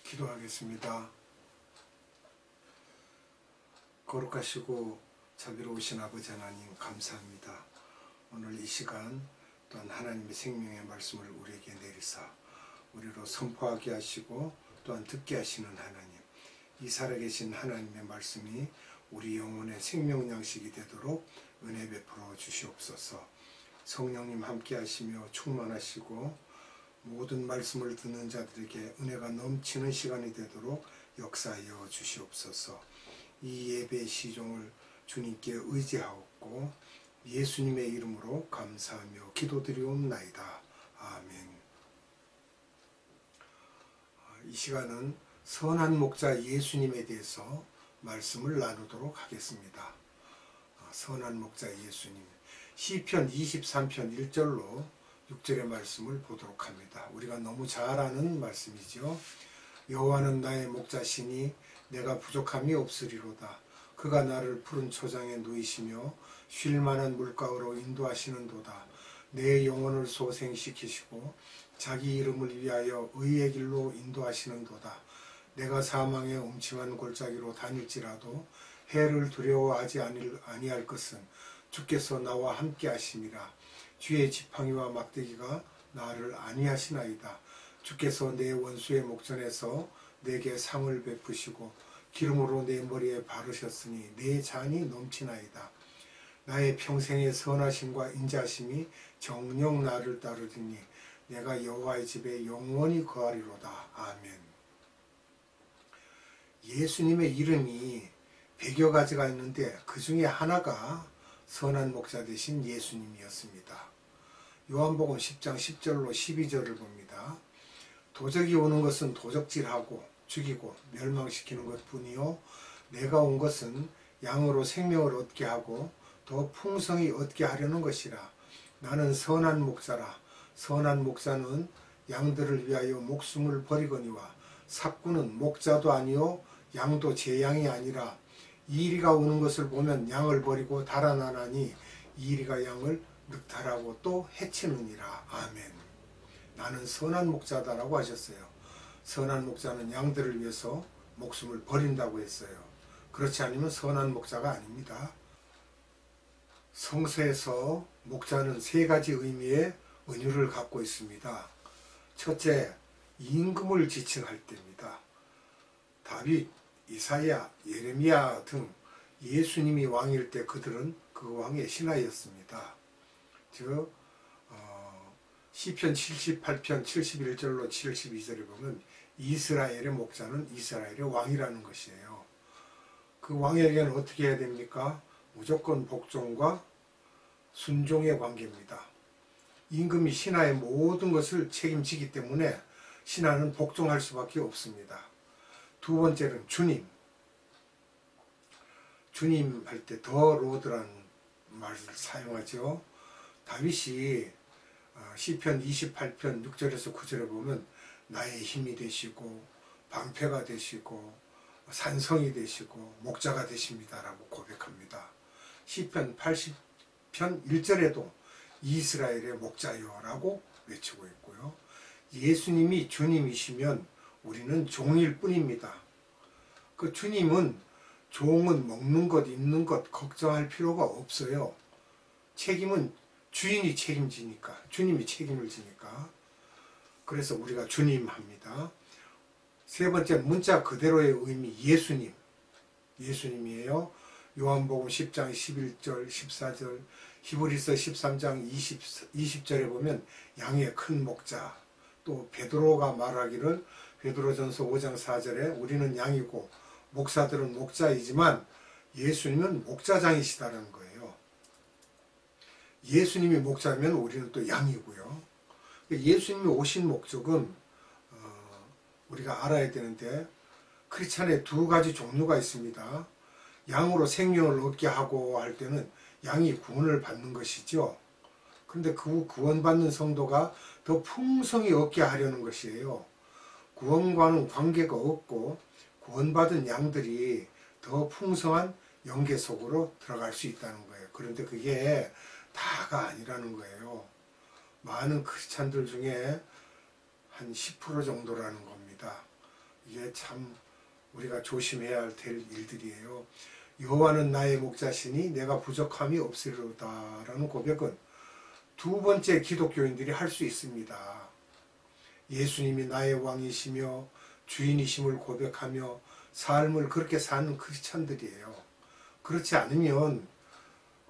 기도하겠습니다. 거룩하시고 자비로우신 아버지 하나님 감사합니다. 오늘 이 시간 또한 하나님의 생명의 말씀을 우리에게 내리사 우리로 선포하게 하시고 또한 듣게 하시는 하나님, 이 살아계신 하나님의 말씀이 우리 영혼의 생명 양식이 되도록 은혜 베풀어 주시옵소서. 성령님 함께 하시며 충만하시고 모든 말씀을 듣는 자들에게 은혜가 넘치는 시간이 되도록 역사하여 주시옵소서. 이 예배의 시종을 주님께 의지하옵고 예수님의 이름으로 감사하며 기도드리옵나이다. 아멘. 이 시간은 선한 목자 예수님에 대해서 말씀을 나누도록 하겠습니다. 선한 목자 예수님, 시편 23편 1절로 6절의 말씀을 보도록 합니다. 우리가 너무 잘 아는 말씀이죠. 여호와는 나의 목자시니 내가 부족함이 없으리로다. 그가 나를 푸른 초장에 누이시며 쉴 만한 물가로 인도하시는도다. 내 영혼을 소생시키시고 자기 이름을 위하여 의의 길로 인도하시는도다. 내가 사망의 음침한 골짜기로 다닐지라도 해를 두려워하지 아니할 것은 주께서 나와 함께 하심이라. 주의 지팡이와 막대기가 나를 안위하시나이다. 주께서 내 원수의 목전에서 내게 상을 베푸시고 기름으로 내 머리에 바르셨으니 내 잔이 넘치나이다. 나의 평생의 선하심과 인자심이 정녕 나를 따르리니 내가 여호와의 집에 영원히 거하리로다. 아멘. 예수님의 이름이 100여 가지가 있는데 그 중에 하나가 선한 목자 되신 예수님이었습니다. 요한복음 10장 10절로 12절을 봅니다. 도적이 오는 것은 도적질하고 죽이고 멸망시키는 것뿐이요 내가 온 것은 양으로 생명을 얻게 하고 더 풍성히 얻게 하려는 것이라. 나는 선한 목자라. 선한 목자는 양들을 위하여 목숨을 버리거니와 삭구는 목자도 아니요 양도 제 양이 아니라 이리가 오는 것을 보면 양을 버리고 달아나나니 이리가 양을 늑탈하고 또 해치느니라. 아멘. 나는 선한 목자다라고 하셨어요. 선한 목자는 양들을 위해서 목숨을 버린다고 했어요. 그렇지 않으면 선한 목자가 아닙니다. 성서에서 목자는 세 가지 의미의 은유를 갖고 있습니다. 첫째, 임금을 지칭할 때입니다. 다윗, 이사야, 예레미야 등 예수님이 왕일 때 그들은 그 왕의 신하였습니다. 즉 시편 78편 71절로 72절에 보면 이스라엘의 목자는 이스라엘의 왕이라는 것이에요. 그 왕에게는 어떻게 해야 됩니까? 무조건 복종과 순종의 관계입니다. 임금이 신하의 모든 것을 책임지기 때문에 신하는 복종할 수밖에 없습니다. 두 번째는 주님. 주님 할 때 더 로드라는 말을 사용하죠. 다윗이 시편 28편 6절에서 9절에 보면 나의 힘이 되시고 방패가 되시고 산성이 되시고 목자가 되십니다 라고 고백합니다. 시편 80편 1절에도 이스라엘의 목자여 라고 외치고 있고요. 예수님이 주님이시면 우리는 종일 뿐입니다. 그 주님은 종은 먹는 것, 입는 것 걱정할 필요가 없어요. 책임은 주인이 책임지니까, 주님이 책임을 지니까. 그래서 우리가 주님 합니다. 세 번째, 문자 그대로의 의미 예수님. 예수님이에요. 요한복음 10장 11절, 14절, 히브리서 13장 20절에 보면 양의 큰 목자. 또 베드로가 말하기를 베드로전서 5장 4절에 우리는 양이고 목사들은 목자이지만 예수님은 목자장이시다는 거예요. 예수님이 목자면 우리는 또 양이고요. 예수님이 오신 목적은 우리가 알아야 되는데 크리스찬의 두 가지 종류가 있습니다. 양으로 생명을 얻게 하고 할 때는 양이 구원을 받는 것이죠. 그런데 그 구원받는 성도가 더 풍성히 얻게 하려는 것이에요. 구원과는 관계가 없고 구원받은 양들이 더 풍성한 영계 속으로 들어갈 수 있다는 거예요. 그런데 그게 다가 아니라는 거예요. 많은 크리스찬들 중에 한 10% 정도라는 겁니다. 이게 참 우리가 조심해야 될 일들이에요. 여호와는 나의 목자시니 내가 부족함이 없으리로다라는 고백은 두 번째 기독교인들이 할 수 있습니다. 예수님이 나의 왕이시며 주인이심을 고백하며 삶을 그렇게 사는 크리스찬들이에요. 그렇지 않으면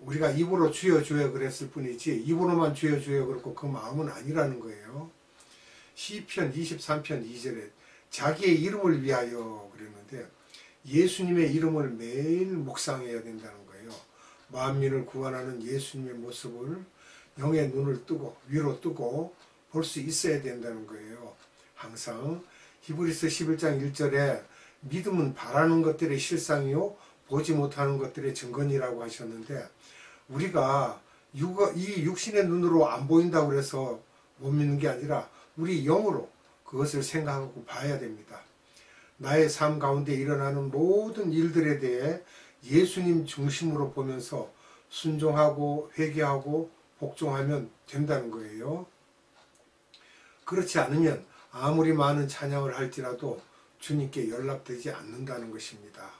우리가 입으로 주여 주여 그랬을 뿐이지 입으로만 주여 주여 그렇고 그 마음은 아니라는 거예요. 시편 23편 2절에 자기의 이름을 위하여 그랬는데 예수님의 이름을 매일 묵상해야 된다는 거예요. 만민을 구원하는 예수님의 모습을 영의 눈을 뜨고 위로 뜨고 볼 수 있어야 된다는 거예요. 항상 히브리서 11장 1절에 믿음은 바라는 것들의 실상이요 보지 못하는 것들의 증거니라고 하셨는데 우리가 이 육신의 눈으로 안 보인다고 해서 못 믿는 게 아니라 우리 영으로 그것을 생각하고 봐야 됩니다. 나의 삶 가운데 일어나는 모든 일들에 대해 예수님 중심으로 보면서 순종하고 회개하고 복종하면 된다는 거예요. 그렇지 않으면 아무리 많은 찬양을 할지라도 주님께 연락되지 않는다는 것입니다.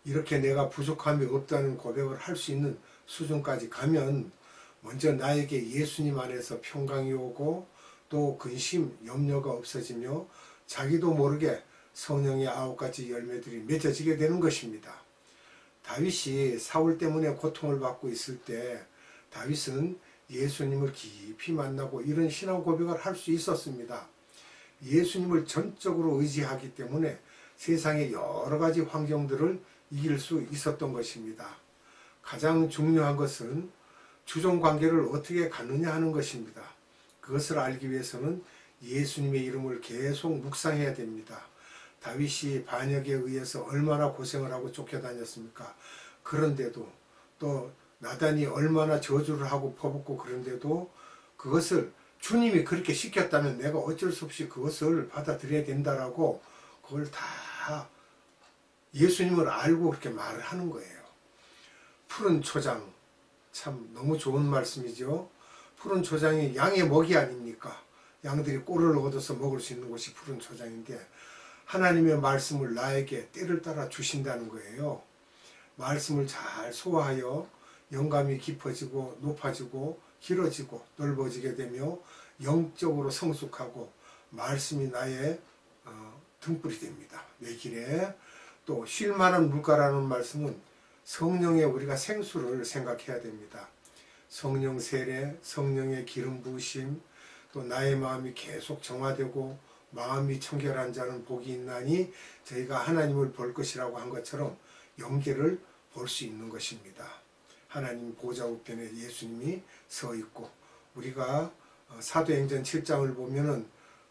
이렇게 내가 부족함이 없다는 고백을 할 수 있는 수준까지 가면 먼저 나에게 예수님 안에서 평강이 오고 또 근심, 염려가 없어지며 자기도 모르게 성령의 9가지 열매들이 맺어지게 되는 것입니다. 다윗이 사울 때문에 고통을 받고 있을 때 다윗은 예수님을 깊이 만나고 이런 신앙 고백을 할 수 있었습니다. 예수님을 전적으로 의지하기 때문에 세상의 여러 가지 환경들을 이길 수 있었던 것입니다. 가장 중요한 것은 주종관계를 어떻게 갖느냐 하는 것입니다. 그것을 알기 위해서는 예수님의 이름을 계속 묵상해야 됩니다. 다윗이 반역에 의해서 얼마나 고생을 하고 쫓겨다녔습니까? 그런데도 또 나단이 얼마나 저주를 하고 퍼붓고 그런데도 그것을 주님이 그렇게 시켰다면 내가 어쩔 수 없이 그것을 받아들여야 된다라고 그걸 다 예수님을 알고 그렇게 말을 하는 거예요. 푸른 초장, 참 너무 좋은 말씀이죠. 푸른 초장이 양의 먹이 아닙니까? 양들이 꼴을 얻어서 먹을 수 있는 곳이 푸른 초장인데 하나님의 말씀을 나에게 때를 따라 주신다는 거예요. 말씀을 잘 소화하여 영감이 깊어지고 높아지고 길어지고 넓어지게 되며 영적으로 성숙하고 말씀이 나의 등불이 됩니다. 내 길에 또 쉴만한 물가라는 말씀은 성령의 우리가 생수를 생각해야 됩니다. 성령 세례, 성령의 기름 부으심, 또 나의 마음이 계속 정화되고 마음이 청결한 자는 복이 있나니 저희가 하나님을 볼 것이라고 한 것처럼 영계를 볼 수 있는 것입니다. 하나님 보좌 우편에 예수님이 서 있고 우리가 사도행전 7장을 보면은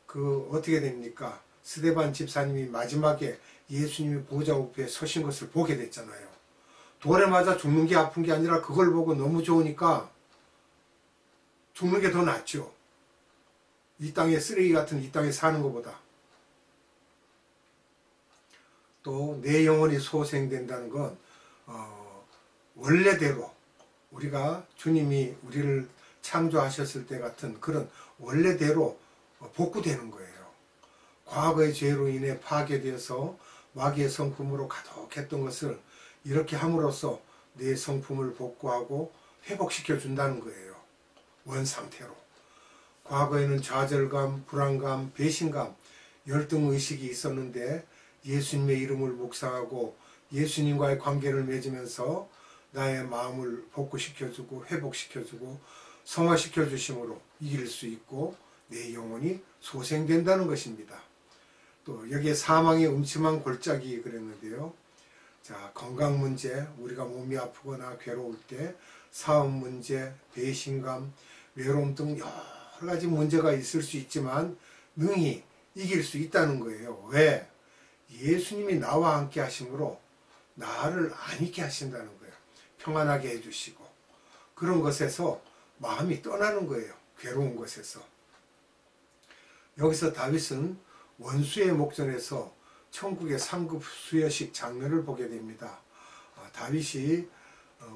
그 어떻게 됩니까? 스데반 집사님이 마지막에 예수님이 보좌 우편에 서신 것을 보게 됐잖아요. 돌에 맞아 죽는 게 아픈 게 아니라 그걸 보고 너무 좋으니까 죽는 게 더 낫죠. 이 땅에 쓰레기 같은 이 땅에 사는 것보다. 또 내 영혼이 소생된다는 건 원래대로 우리가 주님이 우리를 창조하셨을 때 같은 그런 원래대로 복구되는 거예요. 과거의 죄로 인해 파괴되어서 마귀의 성품으로 가득했던 것을 이렇게 함으로써 내 성품을 복구하고 회복시켜 준다는 거예요. 원상태로. 과거에는 좌절감, 불안감, 배신감, 열등의식이 있었는데 예수님의 이름을 묵상하고 예수님과의 관계를 맺으면서 나의 마음을 복구시켜주고 회복시켜주고 성화시켜 주심으로 이길 수 있고 내 영혼이 소생된다는 것입니다. 또 여기에 사망의 음침한 골짜기 그랬는데요. 자, 건강 문제, 우리가 몸이 아프거나 괴로울 때 사업 문제, 배신감, 외로움 등 여러 가지 문제가 있을 수 있지만 능히 이길 수 있다는 거예요. 왜? 예수님이 나와 함께 하심으로 나를 안 있게 하신다는 거예요. 평안하게 해주시고 그런 것에서 마음이 떠나는 거예요. 괴로운 것에서. 여기서 다윗은 원수의 목전에서 천국의 상급 수여식 장면을 보게 됩니다. 다윗이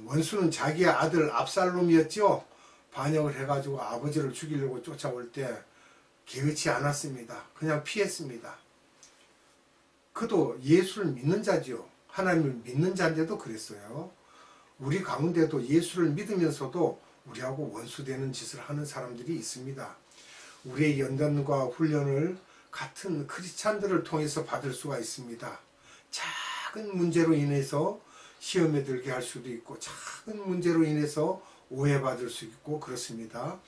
원수는 자기의 아들 압살롬이었죠. 반역을 해가지고 아버지를 죽이려고 쫓아올 때 개의치 않았습니다. 그냥 피했습니다. 그도 예수를 믿는 자지요. 하나님을 믿는 자인데도 그랬어요. 우리 가운데도 예수를 믿으면서도 우리하고 원수되는 짓을 하는 사람들이 있습니다. 우리의 연단과 훈련을 같은 크리스찬들을 통해서 받을 수가 있습니다. 작은 문제로 인해서 시험에 들게 할 수도 있고, 작은 문제로 인해서 오해받을 수 있고 그렇습니다.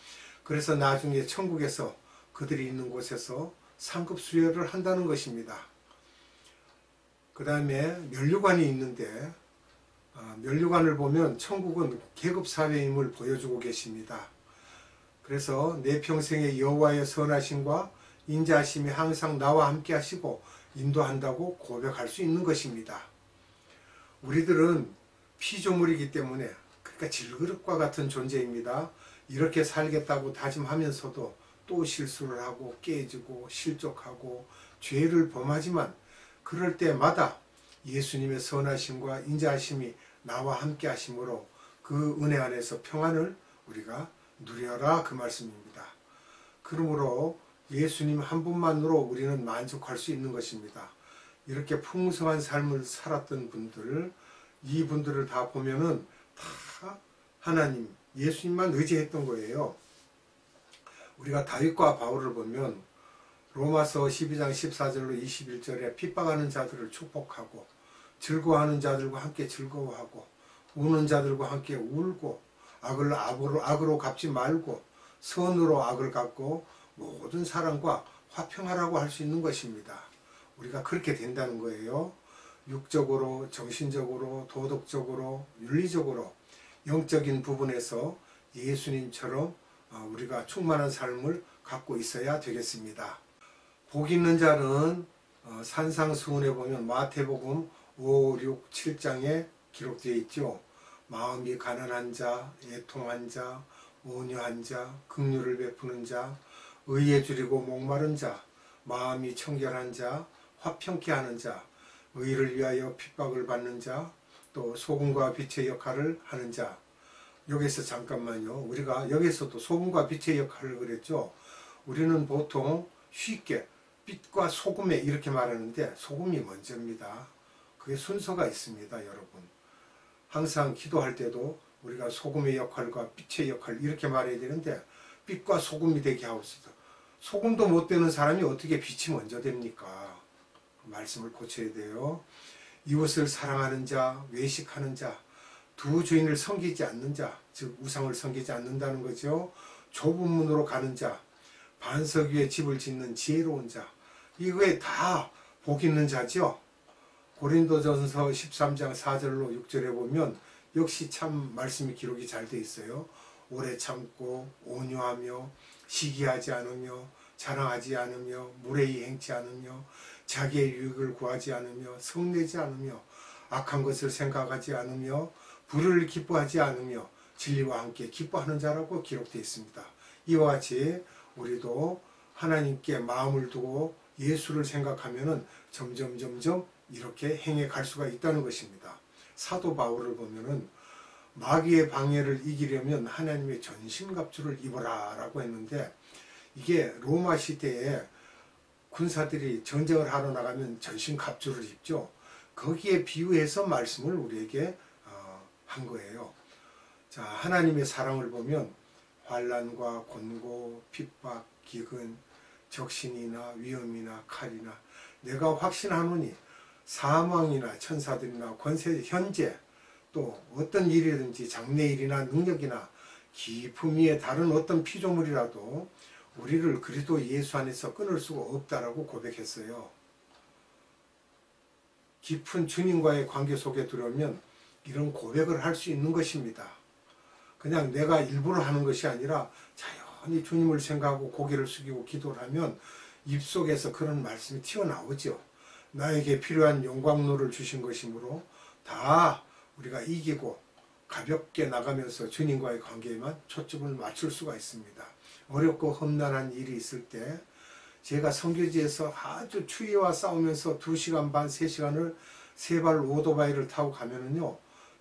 그래서 나중에 천국에서 그들이 있는 곳에서 상급 수여를 한다는 것입니다. 그 다음에 면류관이 있는데, 면류관을 보면 천국은 계급사회임을 보여주고 계십니다. 그래서 내 평생의 여호와의 선하심과 인자하심이 항상 나와 함께 하시고 인도한다고 고백할 수 있는 것입니다. 우리들은 피조물이기 때문에, 그러니까 질그릇과 같은 존재입니다. 이렇게 살겠다고 다짐하면서도 또 실수를 하고 깨지고 실족하고 죄를 범하지만, 그럴 때마다 예수님의 선하심과 인자하심이 나와 함께 하심으로 그 은혜 안에서 평안을 우리가 누려라, 그 말씀입니다. 그러므로 예수님 한 분만으로 우리는 만족할 수 있는 것입니다. 이렇게 풍성한 삶을 살았던 분들, 이분들을 다 보면은 다 하나님, 예수님만 의지했던 거예요. 우리가 다윗과 바울을 보면 로마서 12장 14절로 21절에 핍박하는 자들을 축복하고, 즐거워하는 자들과 함께 즐거워하고, 우는 자들과 함께 울고, 악을 악으로 갚지 말고 선으로 악을 갚고 모든 사람과 화평하라고 할 수 있는 것입니다. 우리가 그렇게 된다는 거예요. 육적으로, 정신적으로, 도덕적으로, 윤리적으로, 영적인 부분에서 예수님처럼 우리가 충만한 삶을 갖고 있어야 되겠습니다. 복 있는 자는 산상수훈에 보면 마태복음 5, 6, 7장에 기록되어 있죠. 마음이 가난한 자, 애통한 자, 온유한 자, 긍휼을 베푸는 자, 의에 줄이고 목마른 자, 마음이 청결한 자, 화평케 하는 자, 의를 위하여 핍박을 받는 자, 또 소금과 빛의 역할을 하는 자. 여기서 잠깐만요. 우리가 여기서도 소금과 빛의 역할을 그랬죠. 우리는 보통 쉽게 빛과 소금에 이렇게 말하는데, 소금이 먼저입니다. 그게 순서가 있습니다, 여러분. 항상 기도할 때도 우리가 소금의 역할과 빛의 역할 이렇게 말해야 되는데, 빛과 소금이 되게 하옵소서. 소금도 못 되는 사람이 어떻게 빛이 먼저 됩니까? 말씀을 고쳐야 돼요. 이웃을 사랑하는 자, 외식하는 자, 두 주인을 섬기지 않는 자, 즉 우상을 섬기지 않는다는 거죠. 좁은 문으로 가는 자, 반석 위에 집을 짓는 지혜로운 자, 이거에 다 복 있는 자죠. 고린도전서 13장 4절로 6절에 보면 역시 참 말씀이 기록이 잘 돼 있어요. 오래 참고 온유하며 시기하지 않으며 자랑하지 않으며 무례히 행치 않으며 자기의 유익을 구하지 않으며 성내지 않으며 악한 것을 생각하지 않으며 불을 기뻐하지 않으며 진리와 함께 기뻐하는 자라고 기록되어 있습니다. 이와 같이 우리도 하나님께 마음을 두고 예수를 생각하면은 점점 이렇게 행해 갈 수가 있다는 것입니다. 사도 바울을 보면은 마귀의 방해를 이기려면 하나님의 전신갑주를 입어라 라고 했는데, 이게 로마 시대에 군사들이 전쟁을 하러 나가면 전신갑주를 입죠. 거기에 비유해서 말씀을 우리에게 한 거예요. 자, 하나님의 사랑을 보면 환난과 곤고, 핍박, 기근, 적신이나 위험이나 칼이나 내가 확신하노니 사망이나 천사들이나 권세, 현재 또 어떤 일이든지 장래일이나 능력이나 깊음 위에 다른 어떤 피조물이라도 우리를 그리스도 예수 안에서 끊을 수가 없다라고 고백했어요. 깊은 주님과의 관계 속에 들어오면 이런 고백을 할 수 있는 것입니다. 그냥 내가 일부러 하는 것이 아니라 자연히 주님을 생각하고 고개를 숙이고 기도를 하면 입속에서 그런 말씀이 튀어나오죠. 나에게 필요한 영광로를 주신 것이므로 다 우리가 이기고 가볍게 나가면서 주님과의 관계에만 초점을 맞출 수가 있습니다. 어렵고 험난한 일이 있을 때 제가 선교지에서 아주 추위와 싸우면서 2시간 반, 3시간을 세발 오토바이를 타고 가면은요,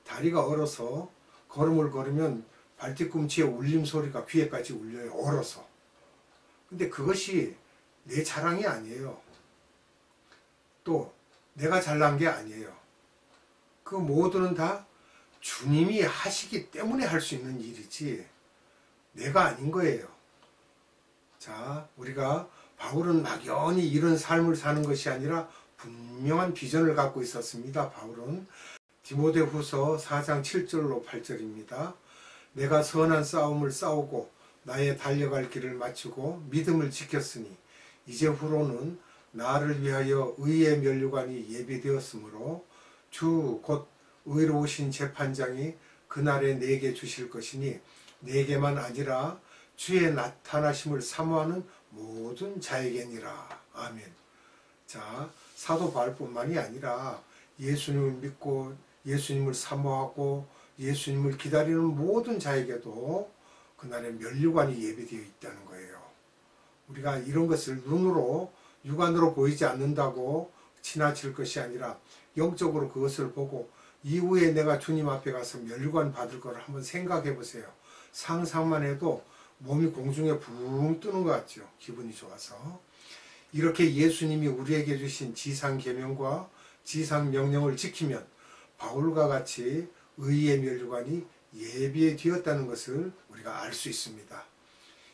다리가 얼어서 걸음을 걸으면 발뒤꿈치의 울림 소리가 귀에까지 울려요. 얼어서. 근데 그것이 내 자랑이 아니에요. 또 내가 잘난 게 아니에요. 그 모두는 다 주님이 하시기 때문에 할 수 있는 일이지 내가 아닌 거예요. 자, 우리가 바울은 막연히 이런 삶을 사는 것이 아니라 분명한 비전을 갖고 있었습니다. 바울은 디모데후서 4장 7절로 8절입니다. 내가 선한 싸움을 싸우고 나의 달려갈 길을 마치고 믿음을 지켰으니 이제 후로는 나를 위하여 의의 면류관이 예비되었으므로 주 곧 의로우신 재판장이 그날에 내게 주실 것이니 내게만 아니라 주의 나타나심을 사모하는 모든 자에게니라. 아멘. 자, 사도 바울뿐만이 아니라 예수님을 믿고 예수님을 사모하고 예수님을 기다리는 모든 자에게도 그날에 면류관이 예비되어 있다는 거예요. 우리가 이런 것을 눈으로 육안으로 보이지 않는다고 지나칠 것이 아니라 영적으로 그것을 보고 이후에 내가 주님 앞에 가서 면류관 받을 거를 한번 생각해 보세요. 상상만 해도 몸이 공중에 붕 뜨는 것 같죠. 기분이 좋아서. 이렇게 예수님이 우리에게 주신 지상 계명과 지상 명령을 지키면 바울과 같이 의의 면류관이 예비에 되었다는 것을 우리가 알 수 있습니다.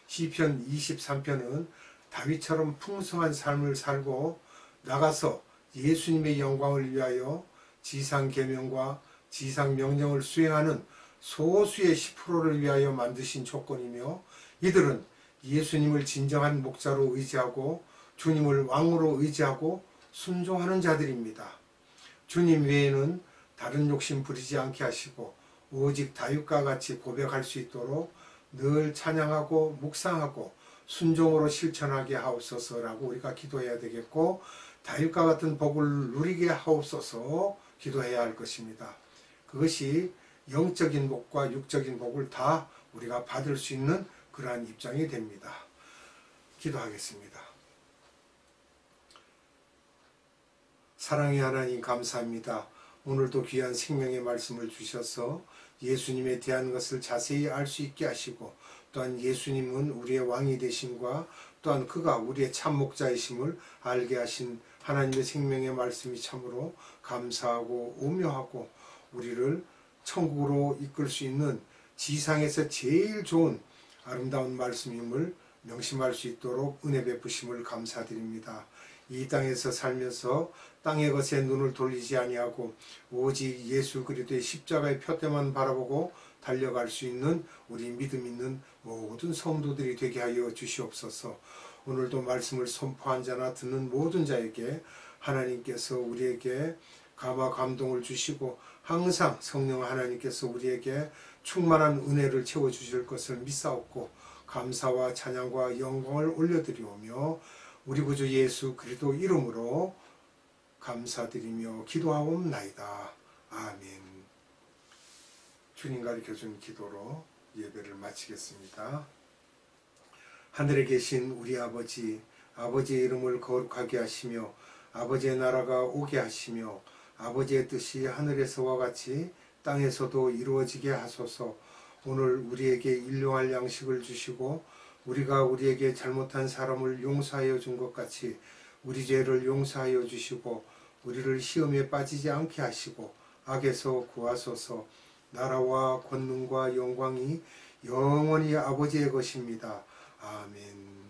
시편 23편은 다윗처럼 풍성한 삶을 살고 나가서 예수님의 영광을 위하여 지상 계명과 지상 명령을 수행하는 소수의 10%를 위하여 만드신 조건이며 이들은 예수님을 진정한 목자로 의지하고 주님을 왕으로 의지하고 순종하는 자들입니다. 주님 외에는 다른 욕심 부리지 않게 하시고 오직 다윗과 같이 고백할 수 있도록 늘 찬양하고 묵상하고 순종으로 실천하게 하옵소서라고 우리가 기도해야 되겠고 다윗과 같은 복을 누리게 하옵소서 기도해야 할 것입니다. 그것이 영적인 복과 육적인 복을 다 우리가 받을 수 있는 그러한 입장이 됩니다. 기도하겠습니다. 사랑의 하나님 감사합니다. 오늘도 귀한 생명의 말씀을 주셔서 예수님에 대한 것을 자세히 알 수 있게 하시고 또한 예수님은 우리의 왕이 되심과 또한 그가 우리의 참 목자이심을 알게 하신 하나님의 생명의 말씀이 참으로 감사하고 오묘하고 우리를 천국으로 이끌 수 있는 지상에서 제일 좋은 아름다운 말씀임을 명심할 수 있도록 은혜 베푸심을 감사드립니다. 이 땅에서 살면서 땅의 것에 눈을 돌리지 아니하고 오직 예수 그리스도의 십자가의 표대만 바라보고 달려갈 수 있는 우리 믿음 있는 모든 성도들이 되게 하여 주시옵소서. 오늘도 말씀을 선포한 자나 듣는 모든 자에게 하나님께서 우리에게 감화 감동을 주시고 항상 성령 하나님께서 우리에게 충만한 은혜를 채워주실 것을 믿사옵고 감사와 찬양과 영광을 올려드리오며 우리 구주 예수 그리스도 이름으로 감사드리며 기도하옵나이다. 아멘. 주님 가르쳐준 기도로 예배를 마치겠습니다. 하늘에 계신 우리 아버지, 아버지의 이름을 거룩하게 하시며 아버지의 나라가 오게 하시며 아버지의 뜻이 하늘에서와 같이 땅에서도 이루어지게 하소서. 오늘 우리에게 일용할 양식을 주시고 우리가 우리에게 잘못한 사람을 용서하여 준 것 같이 우리 죄를 용서하여 주시고 우리를 시험에 빠지지 않게 하시고 악에서 구하소서. 나라와 권능과 영광이 영원히 아버지의 것입니다. 아멘.